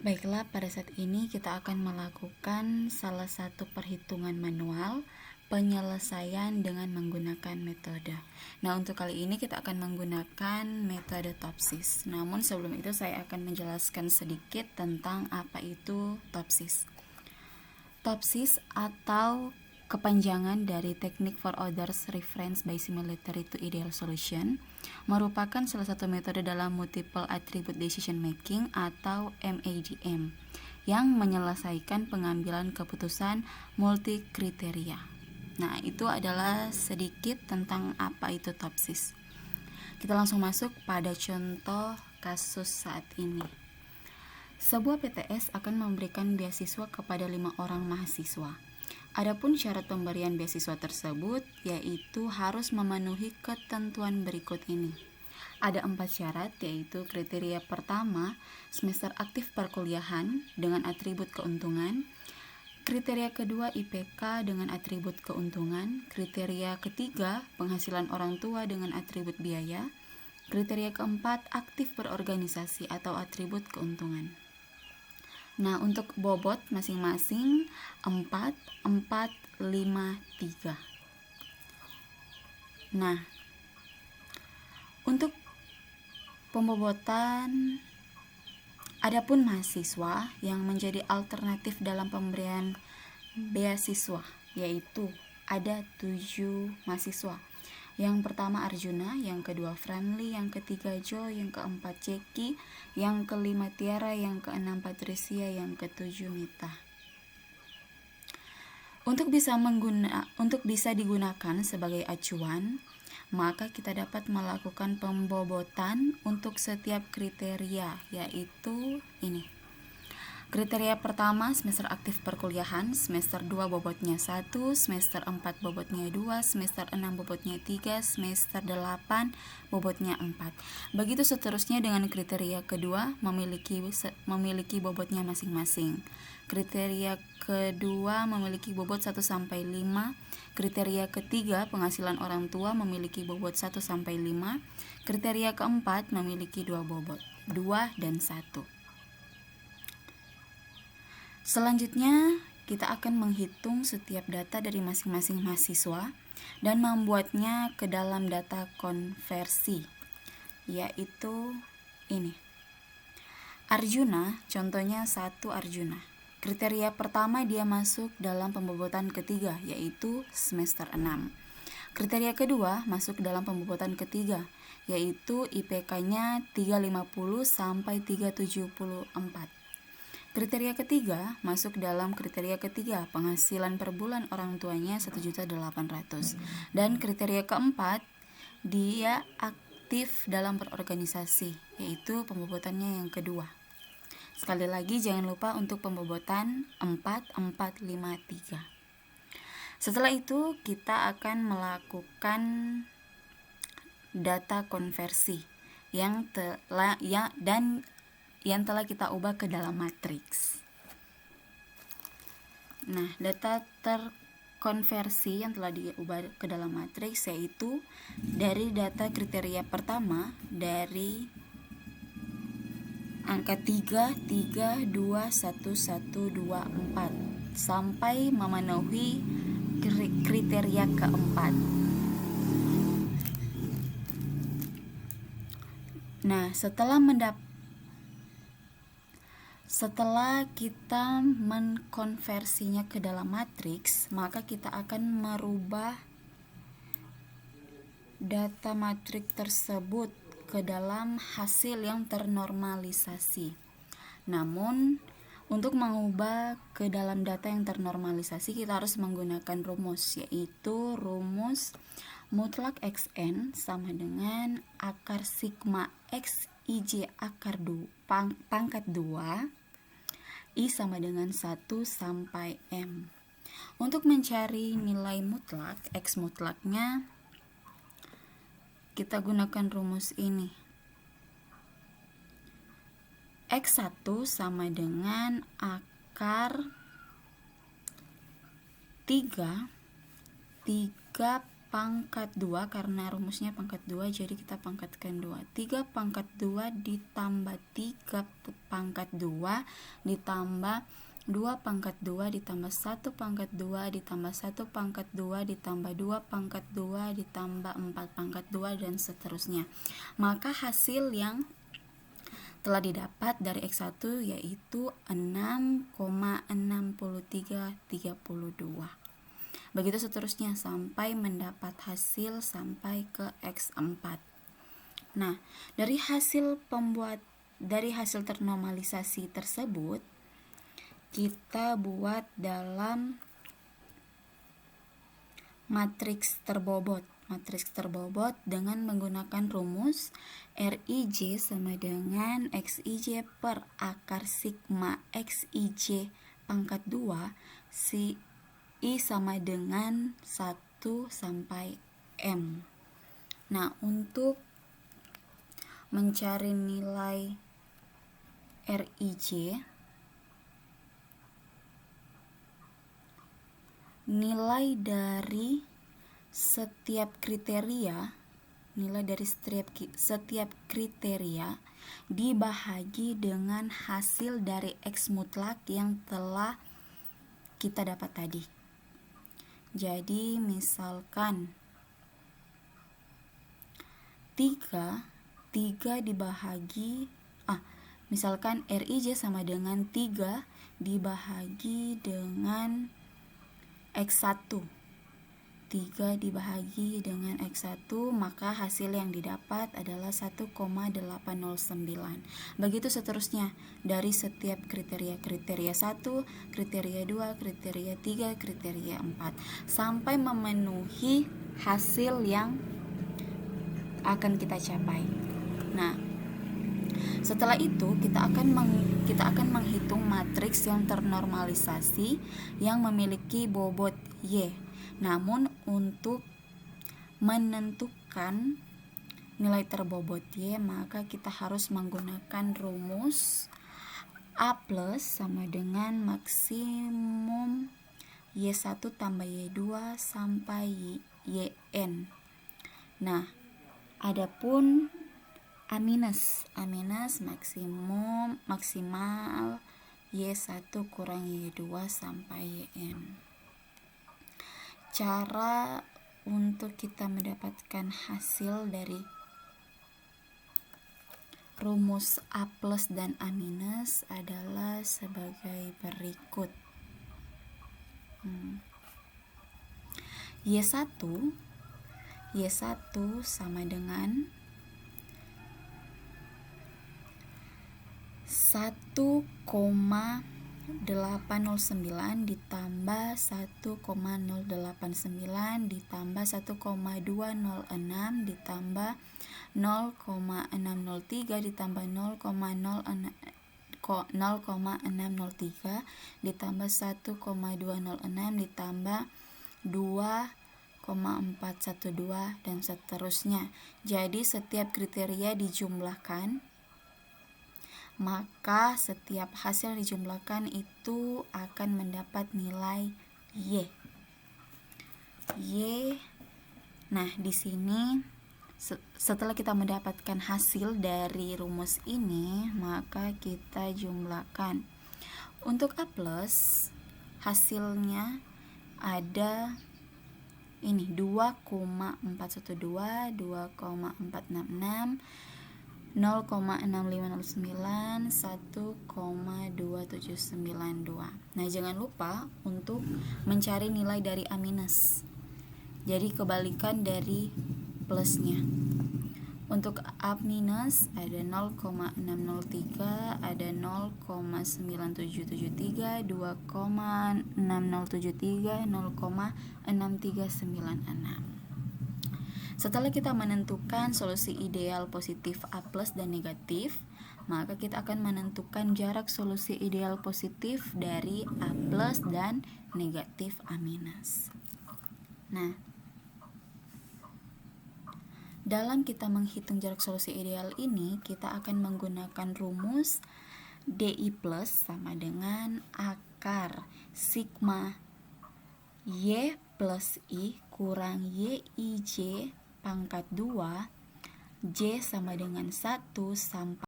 Baiklah, pada saat ini kita akan melakukan salah satu perhitungan manual penyelesaian dengan menggunakan metode. Nah, untuk kali ini kita akan menggunakan metode TOPSIS. Namun sebelum itu saya akan menjelaskan sedikit tentang apa itu TOPSIS. TOPSIS atau kepanjangan dari Technique for Others Reference by Similarity to Ideal Solution merupakan salah satu metode dalam Multiple Attribute Decision Making atau MADM yang menyelesaikan pengambilan keputusan multi kriteria. Nah, itu adalah sedikit tentang apa itu TOPSIS. Kita langsung masuk pada contoh kasus saat ini. Sebuah PTS akan memberikan beasiswa kepada 5 orang mahasiswa. Adapun syarat pemberian beasiswa tersebut yaitu harus memenuhi ketentuan berikut ini. Ada 4 syarat, yaitu kriteria pertama, semester aktif perkuliahan dengan atribut keuntungan. Kriteria kedua, IPK dengan atribut keuntungan. Kriteria ketiga, penghasilan orang tua dengan atribut biaya. Kriteria keempat, aktif berorganisasi atau atribut keuntungan. Nah, untuk bobot masing-masing 4, 4, 5, 3. Nah, untuk pembobotan, adapun mahasiswa yang menjadi alternatif dalam pemberian beasiswa, yaitu ada 7 mahasiswa. Yang pertama Arjuna, yang kedua Friendly, yang ketiga Joe, yang keempat Jackie, yang kelima Tiara, yang keenam Patricia, yang ketujuh Mita. Untuk bisa digunakan sebagai acuan, maka kita dapat melakukan pembobotan untuk setiap kriteria, yaitu ini. Kriteria pertama, semester aktif perkuliahan, semester 2 bobotnya 1, semester 4 bobotnya 2, semester 6 bobotnya 3, semester 8 bobotnya 4. Begitu seterusnya dengan kriteria kedua, memiliki bobotnya masing-masing. Kriteria kedua memiliki bobot 1 sampai 5. Kriteria ketiga, penghasilan orang tua memiliki bobot 1 sampai 5. Kriteria keempat memiliki 2 bobot, 2 dan 1. Selanjutnya, kita akan menghitung setiap data dari masing-masing mahasiswa dan membuatnya ke dalam data konversi, yaitu ini. Arjuna, contohnya 1 Arjuna. Kriteria pertama dia masuk dalam pembobotan ketiga, yaitu semester 6. Kriteria kedua masuk dalam pembobotan ketiga, yaitu IPK-nya 350 sampai 374. Kriteria ketiga masuk dalam kriteria ketiga, penghasilan per bulan orang tuanya 1.800.000. Dan kriteria keempat, dia aktif dalam berorganisasi, yaitu pembobotannya yang kedua. Sekali lagi jangan lupa untuk pembobotan 4, 4, 5, 3. Setelah itu kita akan melakukan data konversi yang telah kita ubah ke dalam matriks. Nah, data terkonversi yang telah diubah ke dalam matriks yaitu dari data kriteria pertama dari angka 3, 3, 2, 1, 1, 2, 4 sampai memenuhi kriteria keempat. Nah, setelah kita mengkonversinya ke dalam matriks, maka kita akan merubah data matriks tersebut ke dalam hasil yang ternormalisasi. Namun, untuk mengubah ke dalam data yang ternormalisasi, kita harus menggunakan rumus, yaitu rumus mutlak XN sama dengan akar sigma X IJ akar 2 pangkat 2 I sama dengan 1 sampai M. Untuk mencari nilai mutlak, X mutlaknya, kita gunakan rumus ini. X1 sama dengan akar 3 pangkat 2, karena rumusnya pangkat 2 jadi kita pangkatkan 2. 3 pangkat 2 ditambah 3 pangkat 2 ditambah 2 pangkat 2 ditambah 1 pangkat 2 ditambah 1 pangkat 2 ditambah 2 pangkat 2 ditambah 4 pangkat 2 dan seterusnya. Maka hasil yang telah didapat dari X1 yaitu 6,6332. Begitu seterusnya sampai mendapat hasil sampai ke X4. Nah, dari hasil ternormalisasi tersebut kita buat dalam matriks terbobot. Matriks terbobot dengan menggunakan rumus Rij sama dengan Xij per akar sigma Xij pangkat 2 si I sama dengan 1 sampai M. Nah, untuk mencari nilai Rij, nilai dari setiap kriteria dibahagi dengan hasil dari X mutlak yang telah kita dapat tadi. Jadi misalkan 3 dibahagi misalkan Rij sama dengan 3 dibahagi dengan X1. 3 dibahagi dengan X1, maka hasil yang didapat adalah 1,809. Begitu seterusnya dari setiap kriteria 1, kriteria 2, kriteria 3, kriteria 4 sampai memenuhi hasil yang akan kita capai. Nah, setelah itu kita akan menghitung matriks yang ternormalisasi yang memiliki bobot Y. Namun untuk menentukan nilai terbobot Y, maka kita harus menggunakan rumus A plus sama dengan maksimum Y1 tambah Y2 sampai Yn. Nah, adapun A minus maksimal Y1 kurang Y2 sampai Yn. Cara untuk kita mendapatkan hasil dari rumus A plus dan A minus adalah sebagai berikut. Y1 sama dengan 1,809 ditambah 1,089 ditambah 1,206 ditambah 0,603 ditambah 0,603 ditambah 1,206 ditambah 2,412 dan seterusnya. Jadi setiap kriteria dijumlahkan, maka setiap hasil dijumlahkan itu akan mendapat nilai Y. Nah, di sini setelah kita mendapatkan hasil dari rumus ini, maka kita jumlahkan. Untuk A plus hasilnya ada ini 2,412, 2,466, 0,6509, 1,2792. Nah, jangan lupa untuk mencari nilai dari A minus. Jadi kebalikan dari plusnya. Untuk A minus ada 0,603, ada 0,9773, 2,6073, 0,6396. Setelah kita menentukan solusi ideal positif A plus dan negatif, maka kita akan menentukan jarak solusi ideal positif dari A plus dan negatif A minus. Nah, dalam kita menghitung jarak solusi ideal ini, kita akan menggunakan rumus DI plus sama dengan akar sigma Y plus I kurang YIJ pangkat 2, J sama dengan 1 sampai